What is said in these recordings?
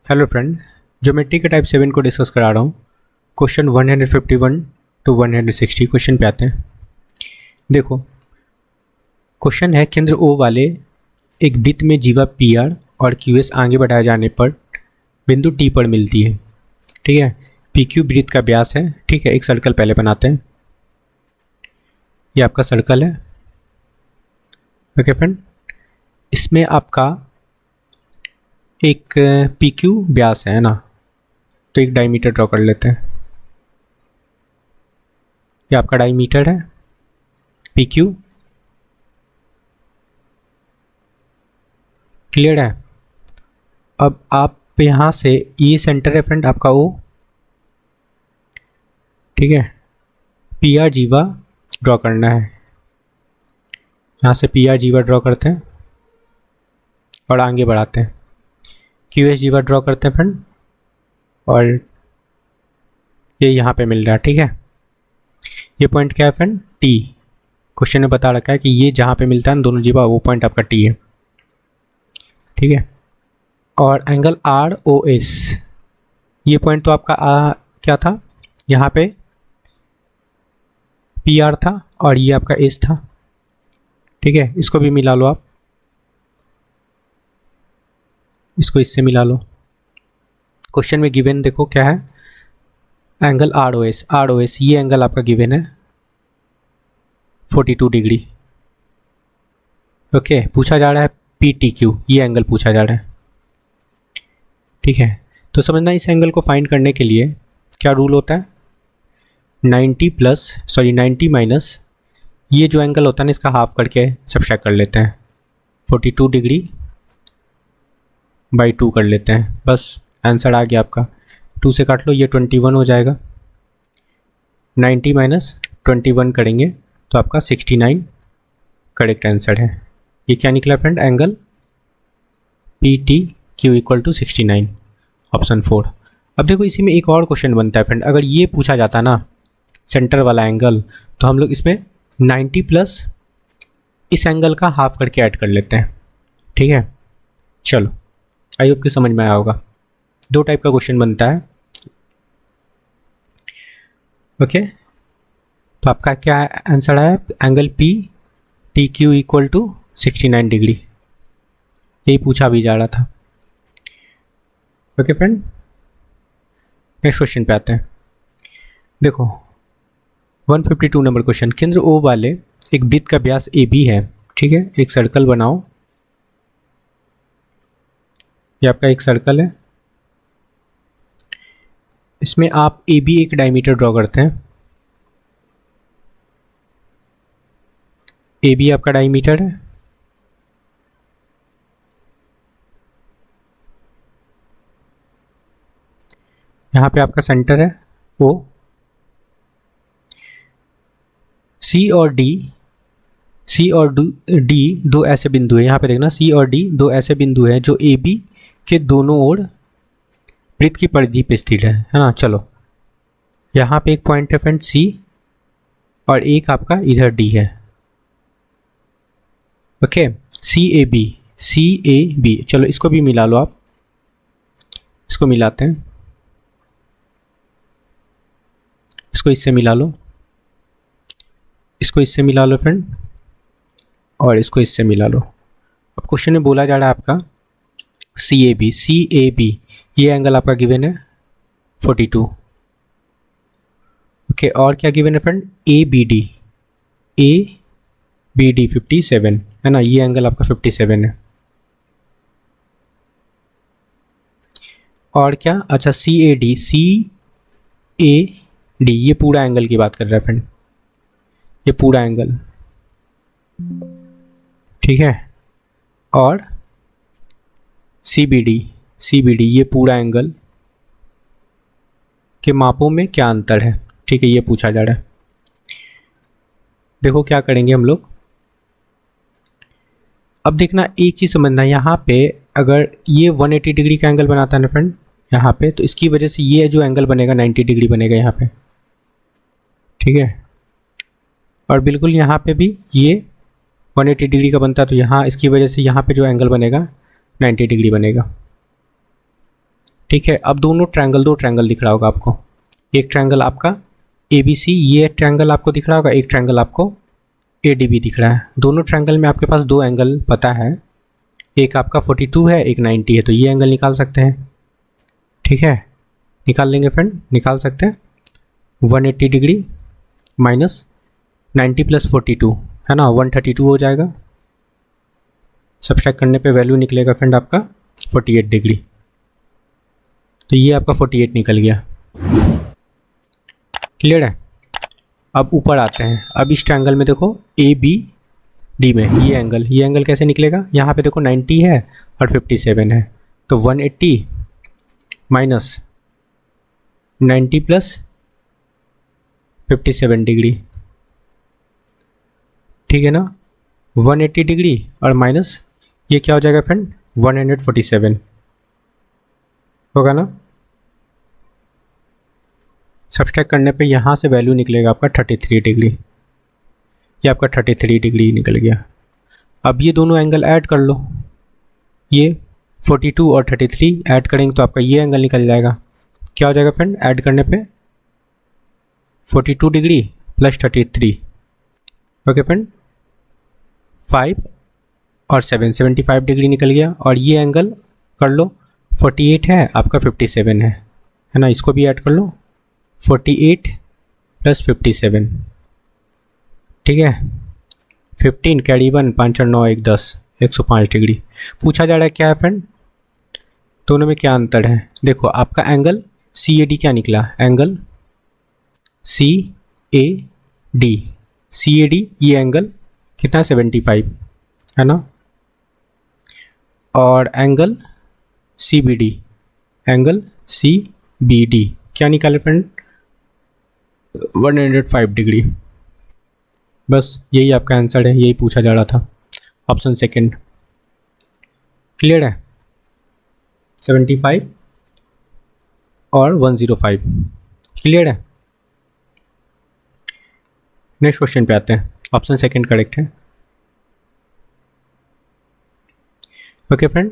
Hello friend, geometry के type 7 को discuss करा रहा हूँ। क्वेश्चन 151 टू 160 क्वेश्चन पे आते हैं। देखो, क्वेश्चन है केंद्र ओ वाले एक वृत्त में जीवा पी आर और क्यू एस आगे बढ़ाए जाने पर बिंदु टी पर मिलती है। ठीक है, पी क्यू वृत्त का व्यास है। ठीक है, एक सर्कल पहले बनाते हैं। ये आपका सर्कल है। ओके फ्रेंड, इसमें आपका एक पी क्यू व्यास है ना, तो एक डायमीटर ड्रॉ कर लेते हैं। ये आपका डायमीटर है पी क्यू। क्लियर है। अब आप यहाँ से ये सेंटर है फ्रेंड आपका ओ। ठीक है, पी आर जीवा ड्रॉ करना है। यहाँ से पी आर जीवा ड्रॉ करते हैं और आगे बढ़ाते हैं। क्यू एस जीवा ड्रॉ करते हैं फ्रेंड, और ये यहाँ पे मिल रहा है। ठीक है, ये पॉइंट क्या है फ्रेंड? टी। क्वेश्चन में बता रखा है कि ये जहाँ पे मिलता है दोनों जीवा, वो पॉइंट आपका टी है। ठीक है, और एंगल आर ओ एस, ये पॉइंट तो आपका क्या था? यहाँ पे पी आर था और ये आपका एस था। ठीक है, इसको भी मिला लो आप, इसको इससे मिला लो। क्वेश्चन में गिवन देखो क्या है, angle R O S. R O S ये एंगल आपका गिवन है 42 डिग्री। ओके, पूछा जा रहा है पी टी क्यू, ये एंगल पूछा जा रहा है। ठीक है, तो समझना इस एंगल को फाइंड करने के लिए क्या रूल होता है? 90 माइनस ये जो एंगल होता है ना, इसका हाफ करके सब्ट्रैक्ट कर लेते हैं। 42 डिग्री बाई 2 कर लेते हैं, बस आंसर आ गया आपका। 2 से काट लो, ये 21 हो जाएगा। 90 माइनस 21 करेंगे तो आपका 69 करेक्ट आंसर है। ये क्या निकला friend? Angle P T Q equal to 69, option 4। अब देखो, इसी में एक और क्वेश्चन बनता है फ्रेंड। अगर ये पूछा जाता ना सेंटर वाला एंगल, तो हम लोग इसमें 90 प्लस इस एंगल का हाफ करके ऐड कर लेते हैं। ठीक है, चलो, आई होप कि समझ में आया होगा। दो टाइप का क्वेश्चन बनता है। ओके, तो आपका क्या आंसर है? Angle P T Q equal to 69 degree, यही पूछा भी जा रहा था। ओके फ्रेंड, नेक्स्ट क्वेश्चन पे आते हैं। देखो, 152 नंबर क्वेश्चन, केंद्र ओ वाले एक वृत्त का व्यास ए बी है। ठीक है, एक सर्कल बनाओ। ये आपका एक सर्कल है, इसमें आप ए बी एक डायमीटर ड्रॉ करते हैं। ए बी आपका डायमीटर है। यहाँ पे आपका सेंटर है ओ। सी और डी दो ऐसे बिंदु है। यहाँ पे देखना, सी और डी दो ऐसे बिंदु है जो ए बी के दोनों ओर वृत्त की परिधि पे स्थित है ना। चलो, यहाँ पे एक पॉइंट है फ्रेंड सी, और एक आपका इधर डी है। Okay, C A B. चलो, इसको भी मिला लो आप, इसको मिलाते हैं, इसको इससे मिला लो, इसको इससे मिला लो फ्रेंड, और इसको इससे मिला लो। अब क्वेश्चन में बोला जा रहा है आपका सी ए बी, ये एंगल आपका गिवन है 42। ओके, और क्या गिवन है फ्रेंड? ए बी डी 57 है ना, ये एंगल आपका 57 है। और क्या? अच्छा, सी ए डी, ये पूरा एंगल की बात कर रहा है फ्रेंड, ये पूरा एंगल। ठीक है, और सी बी डी, ये पूरा एंगल के मापों में क्या अंतर है? ठीक है, ये पूछा जा रहा है। देखो क्या करेंगे हम लोग। अब देखना, एक चीज़ समझना, यहाँ पे अगर ये 180 डिग्री का एंगल बनाता है ना फ्रेंड यहाँ पे, तो इसकी वजह से ये जो एंगल बनेगा 90 डिग्री बनेगा यहाँ पे। ठीक है, और बिल्कुल यहाँ पे भी ये 180 डिग्री का बनता है, तो यहाँ इसकी वजह से यहाँ पे जो एंगल बनेगा 90 डिग्री बनेगा। ठीक है। अब दो ट्रायंगल दिख रहा होगा आपको। एक ट्रायंगल आपका ABC, ये ट्रायंगल आपको दिख रहा होगा, एक ट्रायंगल आपको ADB दिख रहा है। दोनों ट्रायंगल में आपके पास दो एंगल पता है, एक आपका 42 है, एक 90 है, तो ये एंगल निकाल सकते हैं। ठीक है, निकाल लेंगे फ्रेंड, निकाल सकते हैं। 180 डिग्री माइनस 90 प्लस 42 है ना, 132 हो जाएगा। सब्सट्रैक्ट करने पे वैल्यू निकलेगा फ्रेंड आपका 48 डिग्री। तो ये आपका 48 निकल गया। क्लियर है। अब ऊपर आते हैं। अब इस ट्रायंगल में देखो ABD में ये एंगल कैसे निकलेगा। यहाँ पे देखो 90 है और 57 है, तो 180 माइनस 90 प्लस 57 डिग्री, ठीक है ना। 180 डिग्री और माइनस ये क्या हो जाएगा फ्रेंड, 147 होगा ना। सब्सट्रैक्ट करने पे यहाँ से वैल्यू निकलेगा आपका 33 डिग्री। ये आपका 33 डिग्री निकल गया। अब ये दोनों एंगल ऐड कर लो, ये 42 और 33 ऐड करेंगे तो आपका ये एंगल निकल जाएगा। क्या हो जाएगा फ्रेंड, ऐड करने पे 42 डिग्री प्लस 33, ओके फ्रेंड, 5 और 7 75 डिग्री निकल गया। और ये एंगल कर लो 48 है आपका 57 है ना, इसको भी ऐड कर लो 48 प्लस 57, ठीक है। 15 कैरी 1 5 और 9 1 10 105 डिग्री। पूछा जा रहा है क्या है फ्रेंड, दोनों में क्या अंतर है। देखो आपका एंगल CAD क्या निकला, एंगल CAD ये एंगल कितना 75 है ना। और एंगल CBD क्या निकाले फ्रेंड, 105 डिग्री। बस यही आपका आंसर है, यही पूछा जा रहा था, ऑप्शन सेकंड। क्लियर है। 75 और 105 क्लियर है। नेक्स्ट क्वेश्चन पे आते हैं, ऑप्शन सेकंड करेक्ट है। ओके फ्रेंड,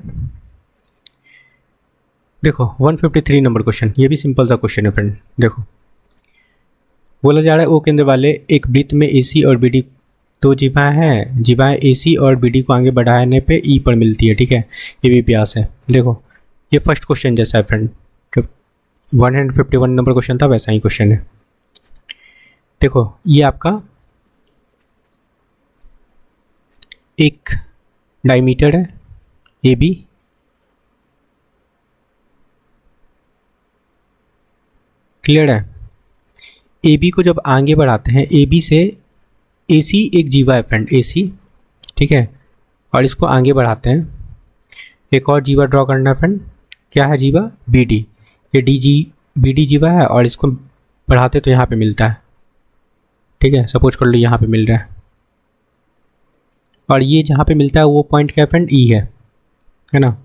देखो 153 नंबर क्वेश्चन, ये भी सिंपल सा क्वेश्चन है फ्रेंड। देखो बोला जा रहा है ओ केंद्र वाले एक वृत्त में AC और BD दो जीवाएँ हैं, जीवाएँ AC और BD को आगे बढ़ाने पे E पर मिलती है, ठीक है। ये भी व्यास है। देखो ये फर्स्ट क्वेश्चन जैसा है फ्रेंड, जो 151 नंबर क्वेश्चन था वैसा ही क्वेश्चन है। देखो ये आपका एक डायमीटर है AB, क्लियर है। AB को जब आगे बढ़ाते हैं, AB से AC एक जीवा है फ्रेंड, AC, ठीक है, और इसको आगे बढ़ाते हैं। एक और जीवा ड्रॉ करना है फ्रेंड, क्या है जीवा, BD। ये BD जीवा है और इसको बढ़ाते तो यहाँ पे मिलता है, ठीक है। सपोज कर लो यहाँ पे मिल रहा है, और ये जहाँ पे मिलता है वो पॉइंट क्या फ्रेंड, E है ना।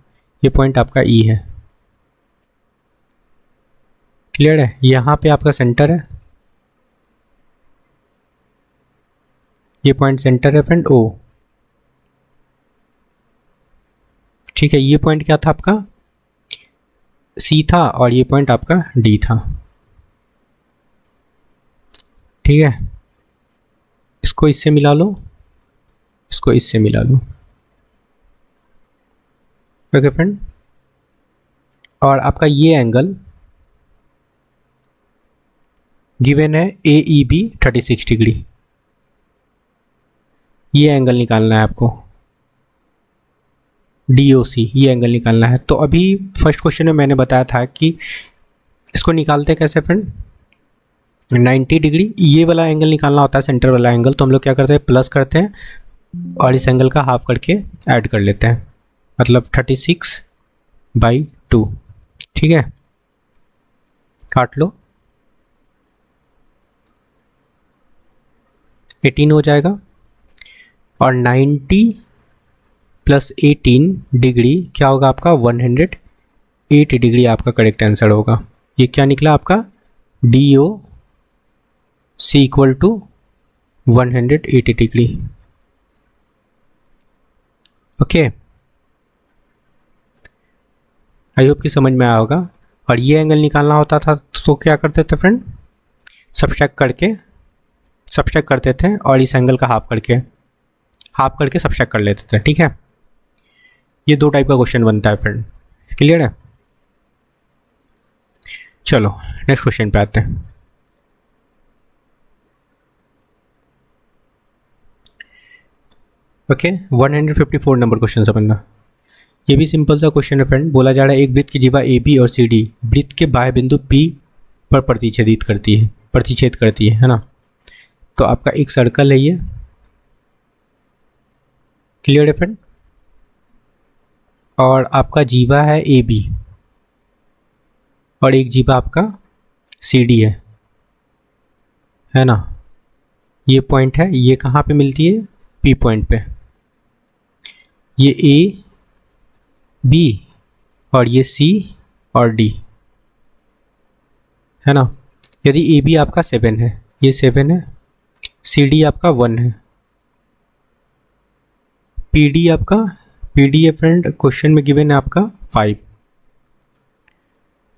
ये पॉइंट आपका E है, क्लियर है। यहाँ पे आपका सेंटर है, ये पॉइंट सेंटर है फ्रेंड O, ठीक है। ये पॉइंट क्या था आपका C था और ये पॉइंट आपका D था, ठीक है। इसको इससे मिला लो, इसको इससे मिला लो, ओके फ्रेंड। और आपका ये एंगल गिवन है AEB 36 डिग्री। ये एंगल निकालना है आपको, DOC ये एंगल निकालना है। तो अभी फर्स्ट क्वेश्चन में मैंने बताया था कि इसको निकालते कैसे फ्रेंड, 90 डिग्री ये वाला एंगल निकालना होता है, सेंटर वाला एंगल। तो हम लोग क्या करते हैं, प्लस करते हैं और इस एंगल का हाफ करके ऐड कर लेते हैं, मतलब 36/2, ठीक है। काट लो, 18 हो जाएगा। और 90 प्लस 18 डिग्री क्या होगा आपका, 108 डिग्री आपका करेक्ट आंसर होगा। ये क्या निकला आपका, DOC equal to 180 degree, okay. I hope कि समझ में आया होगा। और ये एंगल निकालना होता था तो क्या करते थे फ्रेंड, सब्सट्रैक्ट करते थे और इस एंगल का हाफ करके सब्सट्रैक्ट कर लेते थे। ठीक है, ये दो टाइप का क्वेश्चन बनता है फ्रेंड, क्लियर है। चलो नेक्स्ट क्वेश्चन पे आते हैं। ओके 154 नंबर क्वेश्चन समझना। ये भी सिंपल सा क्वेश्चन है फ्रेंड। बोला जा रहा है एक वृत्त की जीवा ए बी और सी डी वृत्त के बाह्य बिंदु पी पर प्रतिच्छेद करती है ना। तो आपका एक सर्कल है ये, क्लियर है फ्रेंड, और आपका जीवा है ए बी और एक जीवा आपका सी डी है ना। ये पॉइंट है, ये कहाँ पे मिलती है, पी पॉइंट पे। ये ए बी और ये सी और डी है ना। यदि ए बी आपका 7 है, ये 7 है, सी डी आपका 1 है, पी डी है फ्रेंड क्वेश्चन में गिवन है आपका 5।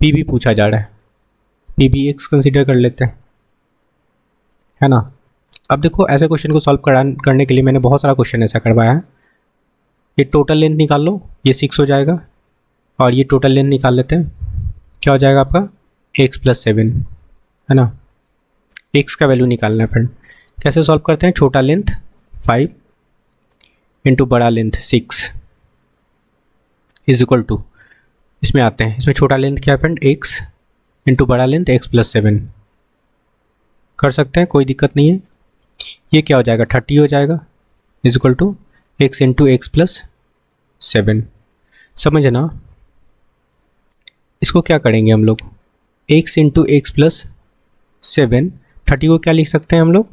पी भी पूछा जा रहा है, पी भी एक्स कंसिडर कर लेते हैं, है ना। अब देखो ऐसे क्वेश्चन को सॉल्व करने के लिए मैंने बहुत सारा क्वेश्चन ऐसा करवाया है। ये टोटल लेंथ निकाल लो, ये 6 हो जाएगा, और ये टोटल लेंथ निकाल लेते हैं, क्या हो जाएगा आपका x + 7 है ना। x का वैल्यू निकालना है फ्रेंड। कैसे सॉल्व करते हैं, छोटा लेंथ 5 इंटू बड़ा लेंथ 6 इज इक्वल टू, इसमें आते हैं, इसमें छोटा लेंथ क्या है फ्रेंड x इंटू बड़ा लेंथ x + 7 कर सकते हैं, कोई दिक्कत नहीं है। ये क्या हो जाएगा 30 हो जाएगा is equal to x into x + 7। समझना, इसको क्या करेंगे हम लोग, x इंटू x + 7, 30 को क्या लिख सकते हैं हम लोग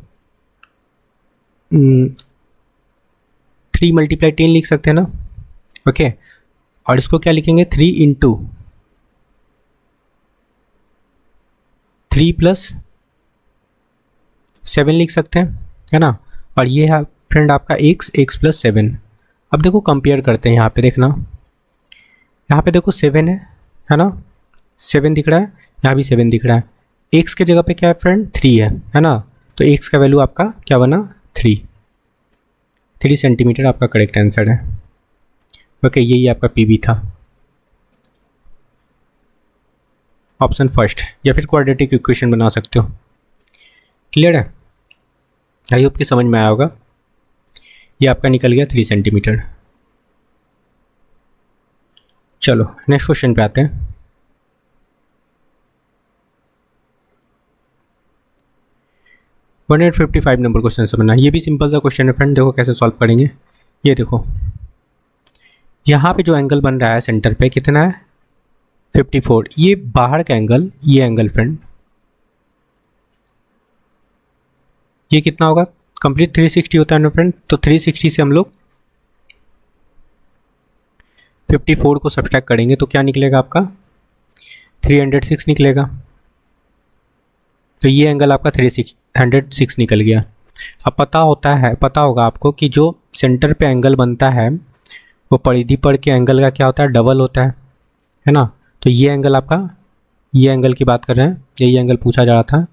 3 × 10 लिख सकते हैं ना। ओके, और इसको क्या लिखेंगे 3 इंटू 3 + 7 लिख सकते हैं, है ना। और ये है फ्रेंड आपका x + 7। अब देखो कंपेयर करते हैं, यहाँ पे देखना, यहाँ पे देखो 7 है ना, 7 दिख रहा है, यहाँ भी 7 दिख रहा है। x के जगह पे क्या है फ्रेंड 3 है ना। तो x का वैल्यू आपका क्या बना 3 सेंटीमीटर आपका करेक्ट आंसर है। ओके, यही आपका पी बी था, ऑप्शन फर्स्ट, या फिर क्वाड्रेटिक इक्वेशन बना सकते हो। क्लियर है, आई होप कि समझ में आया होगा। ये आपका निकल गया 3 सेंटीमीटर। चलो नेक्स्ट क्वेश्चन पे आते हैं। वन 155 नंबर क्वेश्चन समझना। ये भी सिंपल सा क्वेश्चन है फ्रेंड, देखो कैसे सॉल्व करेंगे। ये देखो यहाँ पे जो एंगल बन रहा है सेंटर पे कितना है 54, ये बाहर का एंगल, ये एंगल फ्रेंड ये कितना होगा, कंप्लीट 360 होता है ना फ्रेंड। तो 360 से हम लोग 54 को सब्सट्रैक्ट करेंगे तो क्या निकलेगा आपका 306 निकलेगा। तो ये एंगल आपका 306 निकल गया। अब पता होगा आपको कि जो सेंटर पे एंगल बनता है वो परिधि पर के एंगल का क्या होता है, डबल होता है ना। तो ये एंगल आपका, ये एंगल की बात कर रहे हैं, यही एंगल पूछा जा रहा था।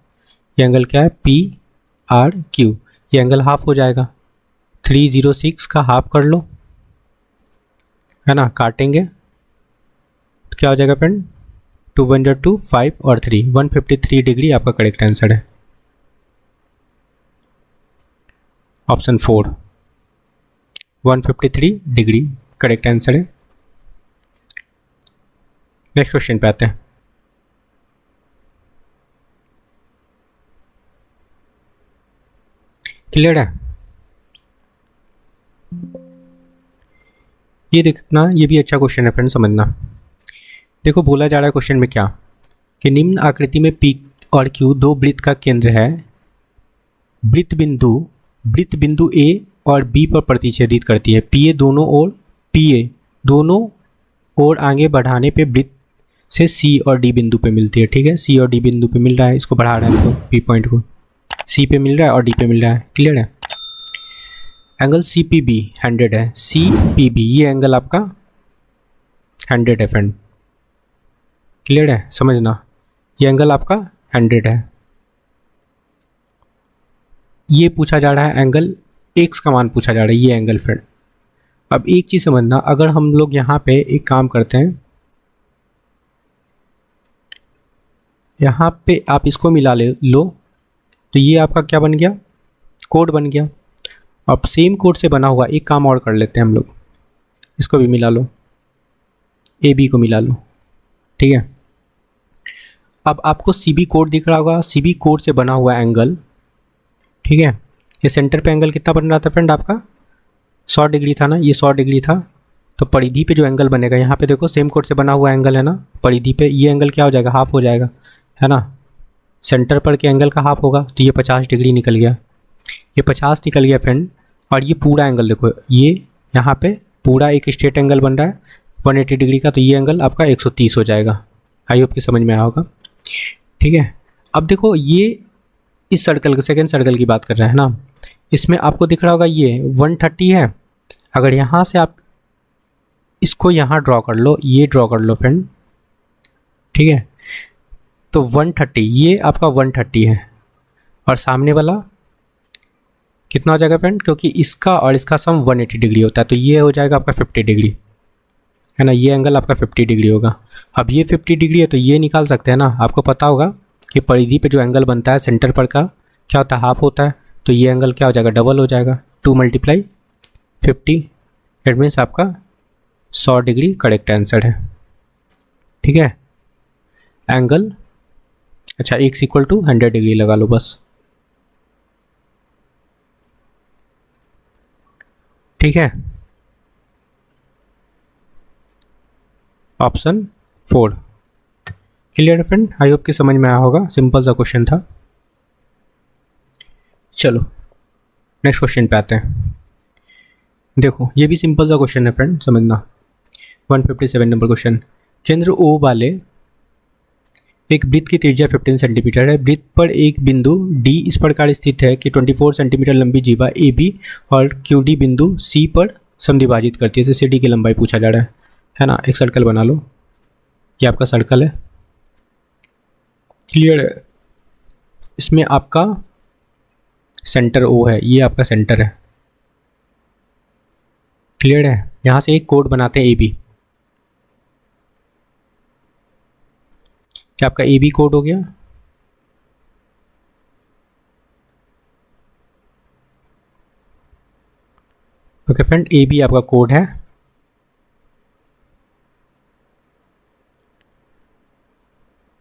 ये एंगल क्या है PRQ, ये एंगल हाफ हो जाएगा, 306 का हाफ कर लो, है ना, काटेंगे तो क्या हो जाएगा फ्रेंड 2 × 2 5 और 3 153 डिग्री आपका करेक्ट आंसर है, ऑप्शन 4 153 डिग्री करेक्ट आंसर है। नेक्स्ट क्वेश्चन पे आते हैं। क्लियर है, ये देखना, ये भी अच्छा क्वेश्चन है फ्रेंड, समझना। देखो बोला जा रहा है क्वेश्चन में क्या, कि निम्न आकृति में P और Q दो वृत्त का केंद्र है, वृत्त बिंदु A और B पर प्रतिच्छेदित करती है। PA दोनों ओर आगे बढ़ाने पे वृत्त से C और D बिंदु पे मिलती है। ठीक है, C और D बिंदु पे मिल रहा है, इसको बढ़ा रहे हैं तो P पॉइंट को C पे मिल रहा है और D पे मिल रहा है। क्लियर है, एंगल CPB 100 है, CPB ये एंगल आपका 100 है फ्रेंड। क्लियर है, समझना। ये एंगल आपका 100 है। ये पूछा जा रहा है एंगल एक्स का मान पूछा जा रहा है, ये एंगल फ्रेंड। अब एक चीज़ समझना, अगर हम लोग यहाँ पे एक काम करते हैं, यहाँ पे आप इसको मिला लो तो ये आपका क्या बन गया, कोड बन गया। अब सेम कोड से बना हुआ एक काम और कर लेते हैं हम लोग, इसको भी मिला लो, ए बी को मिला लो, ठीक है। अब आपको सी बी कोड दिख रहा होगा, सी बी कोड से बना हुआ एंगल, ठीक है। ये सेंटर पे एंगल कितना बन रहा था फ्रेंड आपका, 100 डिग्री था ना, ये 100 डिग्री था। तो परिधि पे जो एंगल बनेगा, यहाँ पे देखो सेम कोड से बना हुआ एंगल है ना, परिधि पे ये एंगल क्या हो जाएगा, हाफ हो जाएगा, है ना। सेंटर पर के एंगल का हाफ होगा, तो ये 50 डिग्री निकल गया, ये 50 निकल गया फ्रेंड। और ये पूरा एंगल देखो, ये यहाँ पे पूरा एक स्ट्रेट एंगल बन रहा है 180 डिग्री का, तो ये एंगल आपका 130 हो जाएगा। आई होप कि समझ में आया होगा, ठीक है। अब देखो ये इस सर्कल, सेकेंड सर्कल की बात कर रहे हैं ना, इसमें आपको दिख रहा होगा ये 130 है। अगर यहाँ से आप इसको यहाँ ड्रॉ कर लो, ये ड्रॉ कर लो फ्रेंड, ठीक है। तो 130, ये आपका 130 है, और सामने वाला कितना हो जाएगा फ्रेंड, क्योंकि इसका और इसका सम 180 डिग्री होता है, तो ये हो जाएगा आपका 50 डिग्री, है ना। ये एंगल आपका 50 डिग्री होगा। अब ये 50 डिग्री है, तो ये निकाल सकते हैं ना, आपको पता होगा कि परिधि पे जो एंगल बनता है सेंटर पर का क्या होता है, हाफ होता है। तो ये एंगल क्या हो जाएगा, डबल हो जाएगा, 2 × 50, इट मीन्स आपका 100 डिग्री करेक्ट आंसर है, ठीक है। एंगल अच्छा x = 100 डिग्री लगा लो बस, ठीक है। ऑप्शन 4 क्लियर है फ्रेंड, आई होप कि समझ में आया होगा, सिंपल सा क्वेश्चन था। चलो नेक्स्ट क्वेश्चन पे आते हैं। देखो ये भी सिंपल सा क्वेश्चन है फ्रेंड, समझना। 157 नंबर क्वेश्चन, केंद्र O वाले एक वृत्त की त्रिज्या 15 सेंटीमीटर है। वृत्त पर एक बिंदु D इस प्रकार स्थित है कि 24 सेंटीमीटर लंबी जीवा AB और QD बिंदु C पर समद्विभाजित करती है। जैसे CD की लंबाई पूछा जा रहा है ना। एक सर्कल बना लो, ये आपका सर्कल है, क्लियर है। इसमें आपका सेंटर O है, ये आपका सेंटर है, क्लियर है। यहाँ से एक कोड बनाते हैं AB, क्या आपका AB कोड हो गया। ओके फ्रेंड, AB आपका कोड है।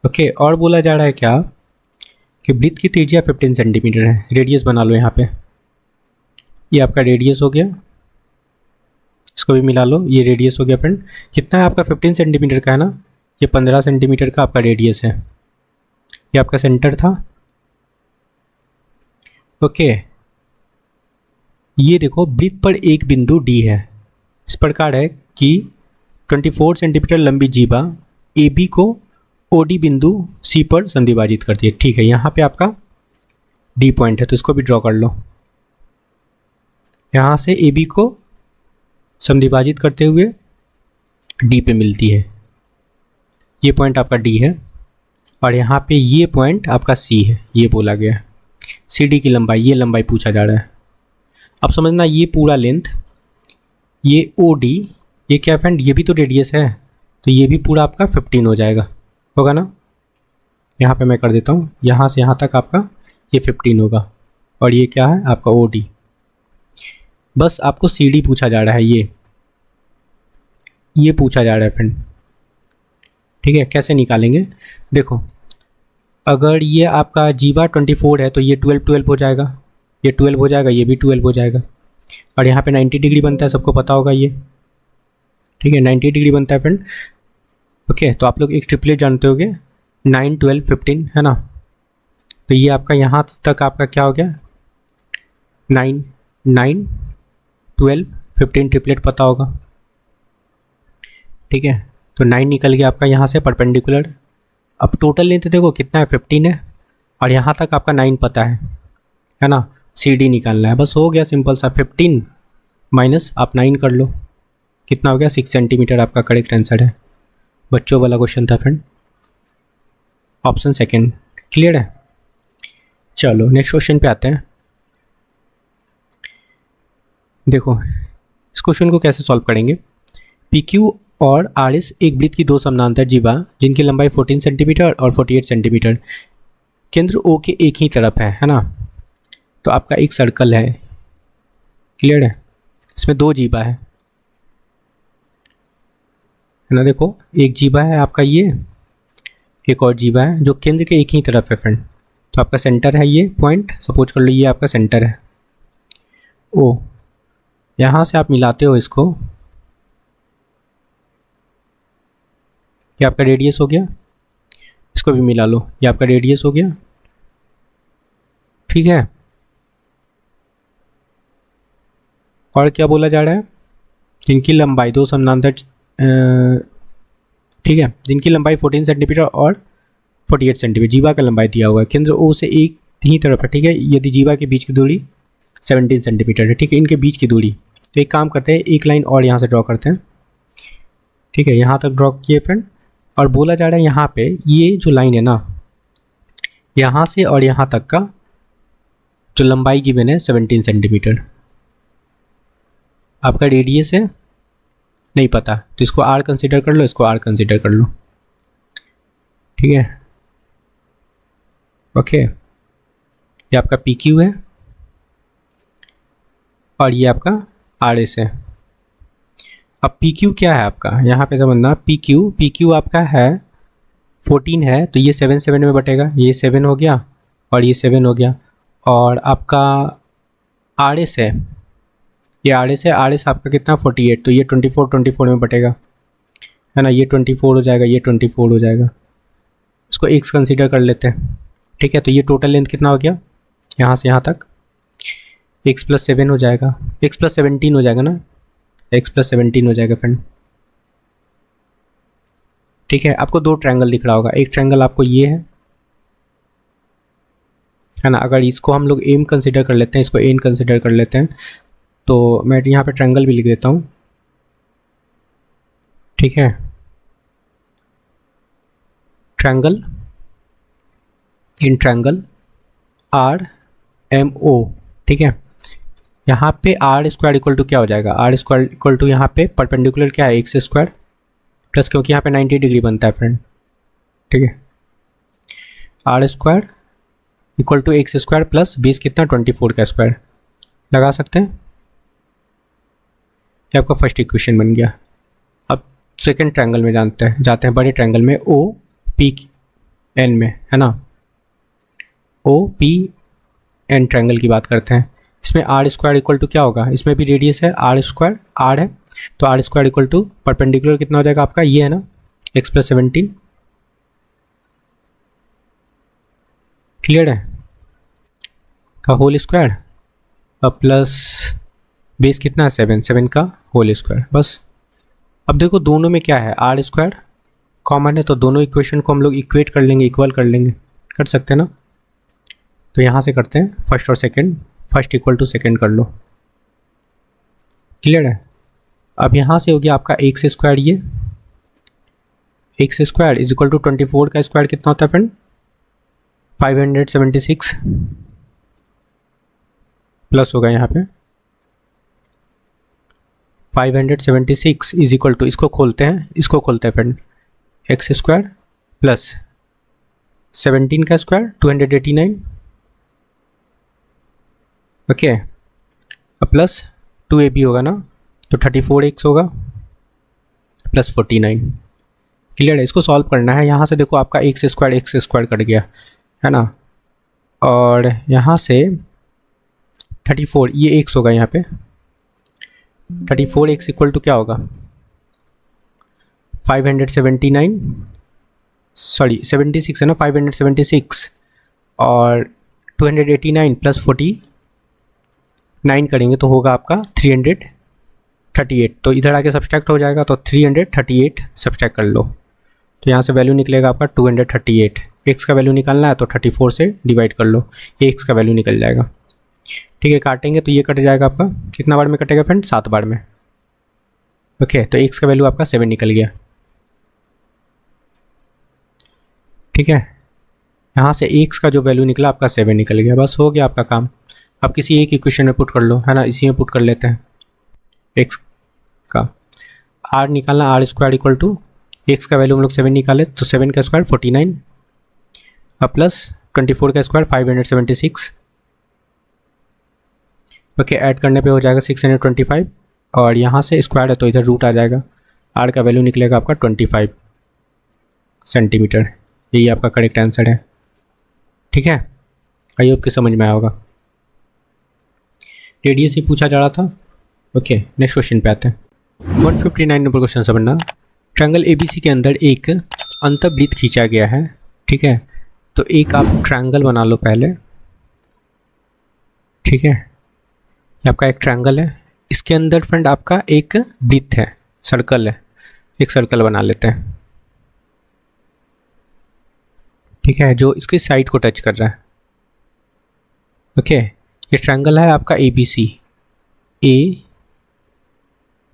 ओके और बोला जा रहा है क्या कि वृत्त की त्रिज्या 15 सेंटीमीटर है। रेडियस बना लो यहाँ पे, ये आपका रेडियस हो गया, इसको भी मिला लो, ये रेडियस हो गया फ्रेंड। कितना है आपका, 15 सेंटीमीटर का है ना, ये 15 सेंटीमीटर का आपका रेडियस है। ये आपका सेंटर था, ओके। ये देखो वृत्त पर एक बिंदु D है, इस प्रकार है कि 24 सेंटीमीटर लंबी जीवा AB को OD बिंदु C पर समद्विभाजित करती है, ठीक है। यहाँ पे आपका D पॉइंट है, तो इसको भी ड्रॉ कर लो। यहाँ से AB को समद्विभाजित करते हुए D पे मिलती है, ये पॉइंट आपका D है, और यहाँ पे ये पॉइंट आपका C है, ये बोला गया है। CD की लंबाई, ये लंबाई पूछा जा रहा है। अब समझना, ये पूरा लेंथ, ये OD, ये क्या फ्रेंड, ये भी तो रेडियस है, तो ये भी पूरा आपका 15 हो जाएगा, होगा ना। यहाँ पे मैं कर देता हूँ, यहाँ से यहाँ तक आपका ये 15 होगा, और ये क्या है आपका OD। बस आपको CD पूछा जा रहा है, ये पूछा जा रहा है फ्रेंड, ठीक है। कैसे निकालेंगे, देखो अगर ये आपका जीवा 24 है तो ये 12 हो जाएगा, ये 12 हो जाएगा, ये भी 12 हो जाएगा, और यहाँ पे 90 डिग्री बनता है, सबको पता होगा ये, ठीक है। 90 डिग्री बनता है फ्रेंड, ओके। तो आप लोग एक ट्रिपलेट जानते होगे, 9 12 15, है ना। तो ये आपका यहाँ तक आपका क्या हो गया, 9 9 12 15 ट्रिपलेट पता होगा, ठीक है। तो 9 निकल गया आपका यहाँ से परपेंडिकुलर। अब टोटल लेंथ देखो कितना है, 15 है, और यहाँ तक आपका 9 पता है ना। CD निकालना है, बस हो गया सिंपल सा। 15 माइनस आप 9 कर लो, कितना हो गया, 6 सेंटीमीटर आपका करेक्ट आंसर है। बच्चों वाला क्वेश्चन था फ्रेंड, ऑप्शन सेकंड। क्लियर है? चलो नेक्स्ट क्वेश्चन पे आते हैं। देखो इस क्वेश्चन को कैसे सॉल्व करेंगे। पी क्यू और आर एस एक वृत्त की दो समानांतर जीवा जिनकी लंबाई 14 सेंटीमीटर और 48 सेंटीमीटर केंद्र ओ के एक ही तरफ है ना। तो आपका एक सर्कल है। क्लियर है? इसमें दो जीवा है ना। देखो एक जीवा है आपका ये, एक और जीवा है जो केंद्र के एक ही तरफ है फ्रेंड। तो आपका सेंटर है ये पॉइंट, सपोज कर लो ये आपका सेंटर है ओ। यहाँ से आप मिलाते हो इसको, ये आपका रेडियस हो गया, इसको भी मिला लो, ये आपका रेडियस हो गया। ठीक है, और क्या बोला जा रहा है, जिनकी लंबाई दो समानांतर, ठीक है, जिनकी लंबाई 14 सेंटीमीटर और 48 सेंटीमीटर जीवा का लंबाई दिया हुआ है, केंद्र ओ से एक ही तरफ है। ठीक है, यदि जीवा के बीच की दूरी 17 सेंटीमीटर है। ठीक है, इनके बीच की दूरी, तो एक काम करते हैं, एक लाइन और यहाँ से ड्रॉ करते हैं। ठीक है, यहाँ तक ड्रॉ किए फ्रेंड, और बोला जा रहा है यहाँ पे ये जो लाइन है ना, यहाँ से और यहाँ तक का जो लंबाई गिवन है 17 सेंटीमीटर। आपका रेडियस है नहीं पता, तो इसको आर कंसीडर कर लो, इसको आर कंसीडर कर लो। ठीक है, ओके, ये आपका पी क्यू है और ये आपका आर एस है। अब पी क्यू क्या है आपका, यहाँ पे समझना, पी क्यू आपका है 14 है, तो ये 7 7 में बटेगा, ये 7 हो गया और ये 7 हो गया। और आपका आर एस है, ये आर एस है, आर एस आपका कितना 48, तो ये 24 में बटेगा, है ना। ये 24 हो जाएगा, ये 24 हो जाएगा। इसको एक्स कंसीडर कर लेते हैं। ठीक है, तो ये टोटल लेंथ कितना हो गया यहाँ से यहाँ तक, एक्स प्लस 7 हो जाएगा, एक्स प्लस 17 हो जाएगा ना, एक्स प्लस 17 हो जाएगा फ्रेंड। ठीक है, आपको दो ट्रायंगल दिख रहा होगा, एक ट्रायंगल आपको ये है ना। अगर इसको हम लोग एम कंसीडर कर लेते हैं, इसको एन कंसीडर कर लेते हैं, तो मैं यहाँ पे ट्रायंगल भी लिख देता हूँ। ठीक है, triangle, in triangle R M O. ठीक है, यहाँ पे आर स्क्वायर इक्वल टू क्या हो जाएगा, आर स्क्वायर इक्वल टू यहाँ पे परपेंडिकुलर क्या है, एक्स स्क्वायर प्लस, क्योंकि यहाँ पे 90 डिग्री बनता है फ्रेंड। ठीक है, R square equal to X square plus base कितना 24 का स्क्वायर लगा सकते हैं। ये आपका फर्स्ट इक्वेशन बन गया। अब सेकंड ट्रायंगल में जाते हैं बड़े ट्रायंगल में, ओ पी एन में, है ना, ओ पी एन ट्रायंगल की बात करते हैं। इसमें आर स्क्वायर इक्वल टू क्या होगा, इसमें भी रेडियस है, आर स्क्वायर आर है, तो R square equal to perpendicular कितना हो जाएगा आपका, ये है ना, एक्स प्लस 17। क्लियर है, का होल स्क्वायर अब प्लस बेस कितना है 7 का होल स्क्वायर, बस। अब देखो दोनों में क्या है, आर स्क्वायर कॉमन है, तो दोनों इक्वेशन को हम लोग इक्वेट कर लेंगे, इक्वल कर लेंगे, कर सकते हैं ना। तो यहाँ से करते हैं फर्स्ट और second, first equal to second कर लो। क्लियर है, अब यहाँ से हो गया आपका एक्स स्क्वायर, ये X square is equal to 24 का स्क्वायर कितना होता है फ्रेंड, 576 प्लस होगा यहाँ पे 576 इज इक्वल टू, इसको खोलते हैं फ्रेंड, एक्स स्क्वायर प्लस 17 का स्क्वायर 289, ओके, अब प्लस 2ab होगा ना, तो 34x होगा प्लस 49। क्लियर है, इसको सॉल्व करना है। यहाँ से देखो आपका एक्स स्क्वायर कट गया, है ना, और यहाँ से 34, ये x होगा यहाँ पे, 34x इक्वल टू क्या होगा 579, सॉरी 76 है ना, 576 और 289 प्लस 49 करेंगे तो होगा आपका 338। तो इधर आके सब्सट्रैक्ट हो जाएगा, तो 338 सब्सट्रैक्ट कर लो, तो यहाँ से वैल्यू निकलेगा आपका 238। एक्स का वैल्यू निकालना है तो 34 से डिवाइड कर लो, ये एक्स का वैल्यू निकल जाएगा। ठीक है, काटेंगे तो ये कट जाएगा आपका, कितना बार में कटेगा फ्रेंड, 7 बार में। ओके, तो एक्स का वैल्यू आपका 7 निकल गया। ठीक है, यहाँ से एक्स का जो वैल्यू निकला आपका 7 निकल गया, बस हो गया आपका काम। अब किसी एक इक्वेशन में पुट कर लो, है ना, इसी में पुट कर लेते हैं एक्स का आर निकालना, R square equal to X का वैल्यू हम लोग 7 निकाले तो 7 का स्क्वायर 49 और प्लस 24 का स्क्वायर 576। ओके, ऐड करने पे हो जाएगा 625 और यहाँ से स्क्वायर है तो इधर रूट आ जाएगा। आर का वैल्यू निकलेगा आपका 25 सेंटीमीटर। यही आपका करेक्ट आंसर है। ठीक है, आई होप कि समझ में आया होगा। रेडियस ही पूछा जा रहा था। ओके, नेक्स्ट क्वेश्चन पे आते हैं। 159 नंबर क्वेश्चन समझना। ट्रायंगल एबीसी के अंदर एक अंतर्वृत्त खींचा गया है। ठीक है, तो एक आप ट्रायंगल बना लो पहले। ठीक है, ये आपका एक ट्रायंगल है, इसके अंदर फ्रेंड आपका एक वृत्त है, सर्कल है। एक सर्कल बना लेते हैं। ठीक है, जो इसकी साइड को टच कर रहा है। ओके, ये ट्रायंगल है आपका A B C, A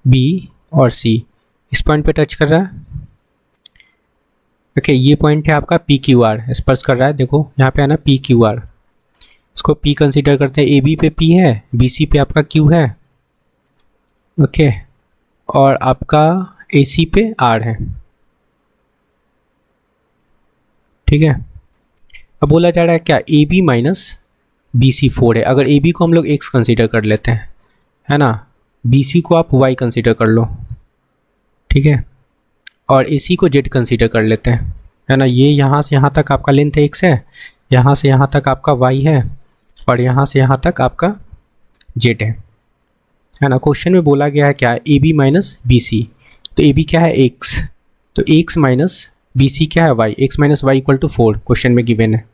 B और सी इस पॉइंट पे टच कर रहा है। ओके, ये पॉइंट है आपका पी क्यू आर, स्पर्श कर रहा है। देखो यहाँ पे है ना पी क्यू आर, इसको पी कंसीडर करते हैं। ए बी पे पी है, बी सी पे आपका क्यू है। ओके, और आपका ए सी पे आर है। ठीक है, अब बोला जा रहा है क्या, A B minus B C 4 है। अगर ए बी को हम लोग एक्स कंसीडर कर लेते हैं, है ना, बी सी को आप वाई कंसीडर कर लो। ठीक है, और ए सी को जेड कंसीडर कर लेते हैं, है ना। ये यहाँ से यहाँ तक आपका लेंथ एक्स है, यहाँ से यहाँ तक आपका वाई है और यहाँ से यहाँ तक आपका जेड है ना। क्वेश्चन में बोला गया है क्या, A B minus B C. तो ए बी क्या है एक्स, तो एक्स माइनस बी सी क्या है Y, X minus Y equal to 4 question में गिवन है।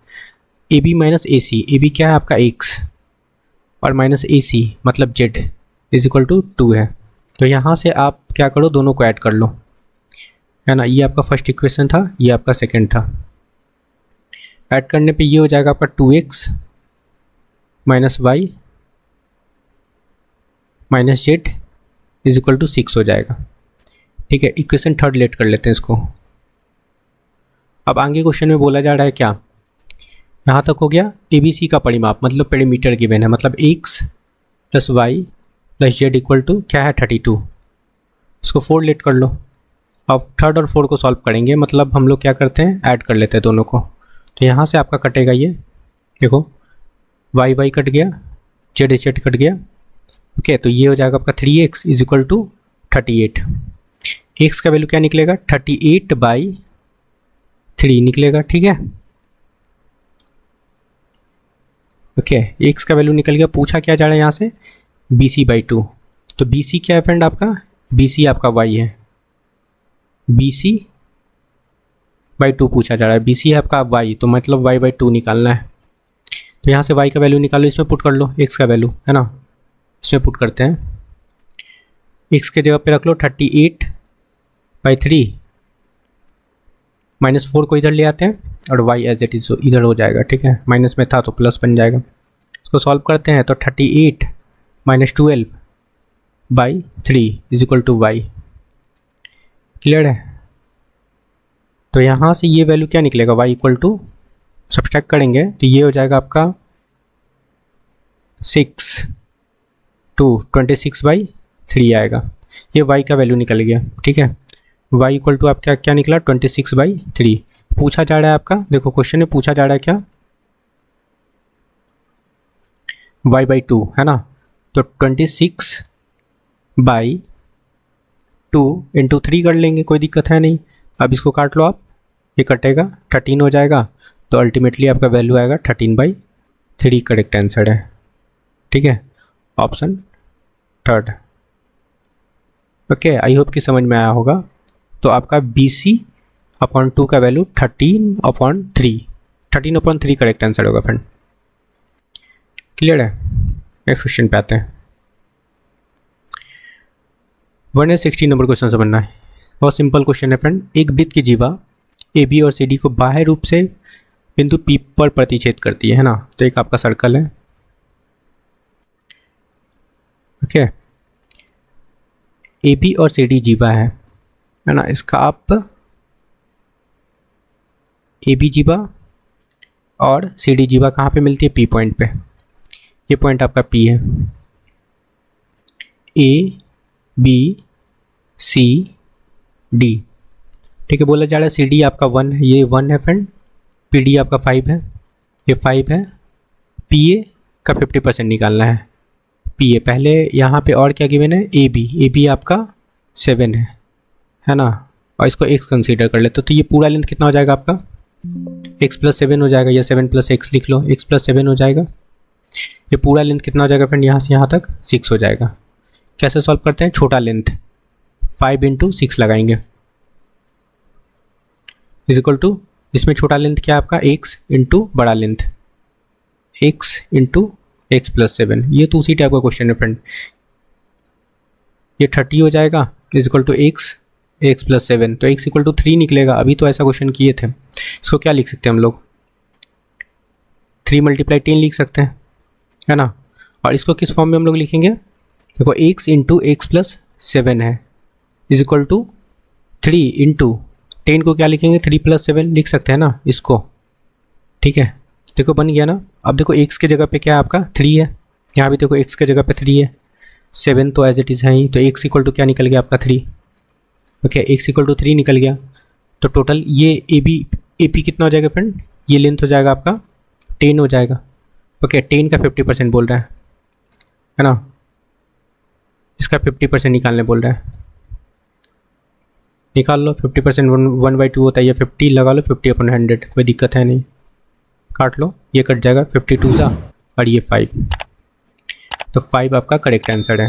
A B minus A C, A B क्या है आपका एक्स और माइनस ए सी मतलब जेड इज इक्वल टू 2 है। तो यहाँ से आप क्या करो, दोनों को ऐड कर लो, है ना। ये आपका फर्स्ट इक्वेशन था, ये आपका सेकंड था। ऐड करने पे ये हो जाएगा आपका 2x minus Y minus Z is equal to 6 हो जाएगा। ठीक है, इक्वेशन थर्ड लेट कर लेते हैं इसको। अब आगे क्वेश्चन में बोला जा रहा है क्या, यहाँ तक हो गया ए बी सी का परिमाप मतलब पेरीमीटर गिवन है, मतलब x plus Y plus Z equal to क्या है 32। इसको 4 लेट कर लो। अब थर्ड और 4 को सॉल्व करेंगे, मतलब हम लोग क्या करते हैं, ऐड कर लेते हैं दोनों को। तो यहाँ से आपका कटेगा ये, देखो वाई वाई कट गया, जेड जेड कट गया। ओके, तो ये हो जाएगा आपका 3x is equal to 38। X का वैल्यू क्या निकलेगा, 38/3 निकलेगा। ठीक है, ओके, एक्स का वैल्यू निकल गया। पूछा क्या जा रहा है यहाँ से, BC/2। तो BC क्या है फ्रेंड आपका, BC आपका y है, BC/2 पूछा जा रहा है। BC है आपका y, तो मतलब y/2 निकालना है। तो यहाँ से y का वैल्यू निकालो, इसमें पुट कर लो x का वैल्यू, है ना, इसमें पुट करते हैं। x के जगह पे रख लो 38/3 माइनस 4 को इधर ले आते हैं और y एज इट इज इधर हो जाएगा। ठीक है, माइनस में था तो प्लस बन जाएगा। इसको सॉल्व करते हैं तो 38 minus 12/3 is equal to y। Clear है, तो यहाँ से ये वैल्यू क्या निकलेगा, y इक्वल टू सब्सट्रैक्ट करेंगे तो ये हो जाएगा आपका 26/3 आएगा। ये y का वैल्यू निकल गया। ठीक है, y इक्वल टू आप क्या क्या निकला 26/3। पूछा जा रहा है आपका, देखो क्वेश्चन में पूछा जा रहा है क्या, y/2, है ना। तो 26/2 इंटू 3 कर लेंगे, कोई दिक्कत है नहीं। अब इसको काट लो आप, ये कटेगा 13 हो जाएगा। तो अल्टीमेटली आपका वैल्यू आएगा 13/3 करेक्ट आंसर है। ठीक है, option third. Okay, I hope कि समझ में आया होगा। तो आपका BC/2 का वैल्यू 13/3 करेक्ट आंसर होगा फ्रेंड। क्लियर है, नेक्स्ट क्वेश्चन पे आते हैं। 160 नंबर क्वेश्चन समझना है, बहुत सिंपल क्वेश्चन है फ्रेंड। एक वृत्त की जीवा AB और CD को बाह्य रूप से बिंदु P पर प्रतिच्छेद करती है ना। तो एक आपका सर्कल है। ओके, AB और CD जीवा है ना। इसका आप AB जीवा और सी डी जीवा कहाँ पे मिलती है, पी पॉइंट पे। ये पॉइंट आपका पी है। ए बी सी डी, ठीक है। बोला जा रहा है सी डी आपका 1 है, ये 1 है फ्रेंड। पी डी आपका 5 है, ये 5 है। पी ए का 50% निकालना है। पी ए पहले यहाँ पे और क्या गिवन है, ए बी आपका 7 है ना, और इसको x कंसीडर कर लेते तो ये पूरा लेंथ कितना हो जाएगा आपका, x + 7 हो जाएगा, या 7 + x लिख लो, x + 7 हो जाएगा। ये पूरा लेंथ कितना हो जाएगा फ्रेंड, यहाँ से यहाँ तक 6 हो जाएगा। कैसे सॉल्व करते हैं, छोटा लेंथ 5 × 6 लगाएंगे इज इक्वल टू, इसमें छोटा लेंथ क्या है आपका, x × बड़ा लेंथ, x × x + 7। ये तो उसी टाइप का क्वेश्चन है फ्रेंड। ये 30 हो जाएगा इज इक्वल टू x + 7, तो x = 3 निकलेगा। अभी तो ऐसा क्वेश्चन किए थे। इसको क्या लिख सकते हैं हम लोग, 3 × 10 लिख सकते हैं, है ना। और इसको किस फॉर्म में हम लोग लिखेंगे, देखो x × x + 7 है इज इक्वल टू 3 × 10 को क्या लिखेंगे, 3 + 7 लिख सकते हैं ना इसको, ठीक है। देखो बन गया ना। अब देखो x के जगह पे क्या है आपका 3 है, यहाँ भी देखो x के जगह पे 3 है, 7 तो एज इट इज़ है ही, तो x = क्या निकल गया आपका 3। ओके, x = 3 निकल गया। तो टोटल ये ए पी कितना हो जाएगा फ्रेंड, ये लेंथ हो जाएगा आपका 10 हो जाएगा। ओके, 10 का 50% बोल रहा है ना, इसका 50% निकालने बोल रहा है। निकाल लो, 50% 1/2 होता है, ये 50 लगा लो, 50/100, कोई दिक्कत है नहीं। काट लो, ये कट जाएगा, 52 सा और ये 5, तो 5 आपका करेक्ट आंसर है।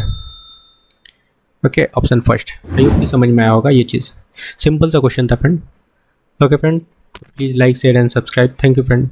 Okay, option first. आई होप कि समझ में आया होगा ये चीज़। सिंपल सा क्वेश्चन था friend. Okay friend, please like share and subscribe. Thank you friend.